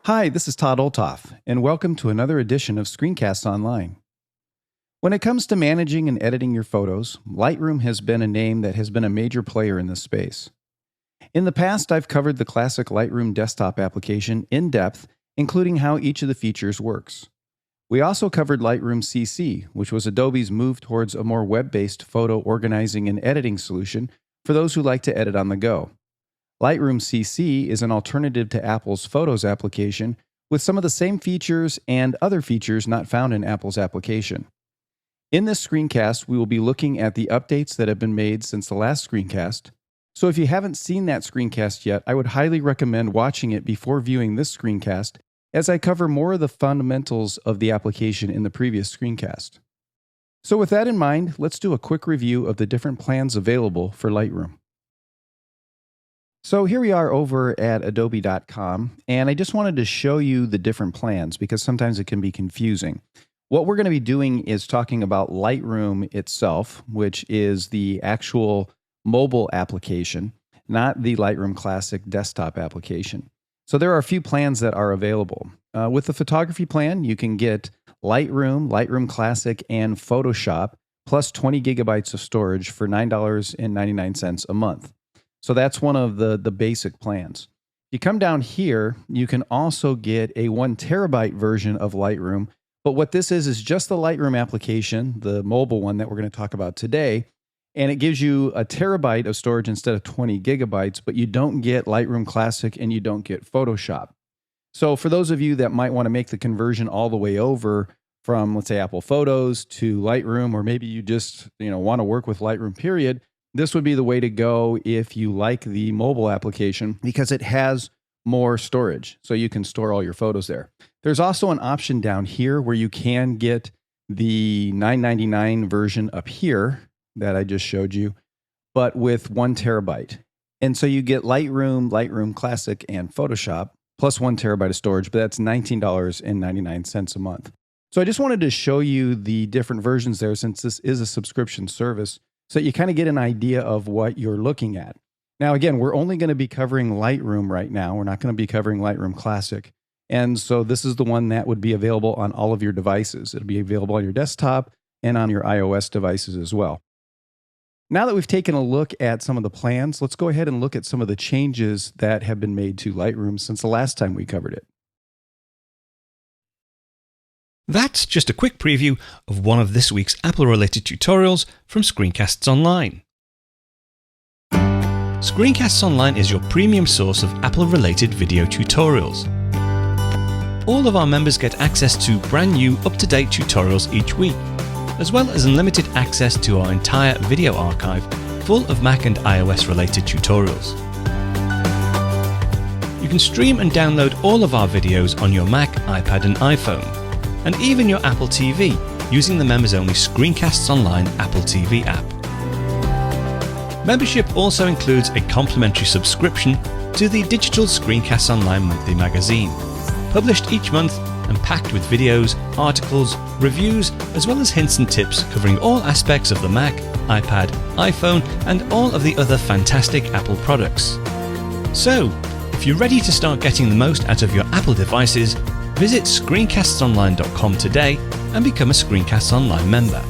Hi, this is Todd Olthoff, and welcome to another edition of Screencasts Online. When it comes to managing and editing your photos, Lightroom has been a name that has been a major player in this space. In the past, I've covered the classic Lightroom desktop application in depth, including how each of the features works. We also covered Lightroom CC, which was Adobe's move towards a more web-based photo organizing and editing solution for those who like to edit on the go. Lightroom CC is an alternative to Apple's Photos application with some of the same features and other features not found in Apple's application. In this screencast, we will be looking at the updates that have been made since the last screencast. So if you haven't seen that screencast yet, I would highly recommend watching it before viewing this screencast, as I cover more of the fundamentals of the application in the previous screencast. So with that in mind, let's do a quick review of the different plans available for Lightroom. So here we are over at adobe.com, and I just wanted to show you the different plans because sometimes it can be confusing. What we're going to be doing is talking about Lightroom itself, which is the actual mobile application, not the Lightroom Classic desktop application. So there are a few plans that are available. With the photography plan, you can get Lightroom, Lightroom Classic, and Photoshop, plus 20 gigabytes of storage for $9.99 a month. So that's one of the basic plans. You come down here, you can also get a 1 terabyte version of Lightroom. But what this is just the Lightroom application, the mobile one that we're going to talk about today. And it gives you a terabyte of storage instead of 20 gigabytes, but you don't get Lightroom Classic and you don't get Photoshop. So for those of you that might want to make the conversion all the way over from, let's say, Apple Photos to Lightroom, or maybe you just want to work with Lightroom, period, this would be the way to go if you like the mobile application because it has more storage, so you can store all your photos there. There's also an option down here where you can get the $9.99 version up here that I just showed you, but with 1 terabyte. And so you get Lightroom, Lightroom Classic, and Photoshop, plus 1 terabyte of storage, but that's $19.99 a month. So I just wanted to show you the different versions there since this is a subscription service, so you kind of get an idea of what you're looking at. Now, again, we're only going to be covering Lightroom right now. We're not going to be covering Lightroom Classic. And so this is the one that would be available on all of your devices. It'll be available on your desktop and on your iOS devices as well. Now that we've taken a look at some of the plans, let's go ahead and look at some of the changes that have been made to Lightroom since the last time we covered it. That's just a quick preview of one of this week's Apple-related tutorials from Screencasts Online. Screencasts Online is your premium source of Apple-related video tutorials. All of our members get access to brand new, up-to-date tutorials each week, as well as unlimited access to our entire video archive full of Mac and iOS-related tutorials. You can stream and download all of our videos on your Mac, iPad and iPhone, and even your Apple TV using the members-only Screencasts Online Apple TV app. Membership also includes a complimentary subscription to the digital Screencasts Online monthly magazine, published each month and packed with videos, articles, reviews, as well as hints and tips covering all aspects of the Mac, iPad, iPhone, and all of the other fantastic Apple products. So, if you're ready to start getting the most out of your Apple devices, visit screencastsonline.com today and become a Screencasts Online member.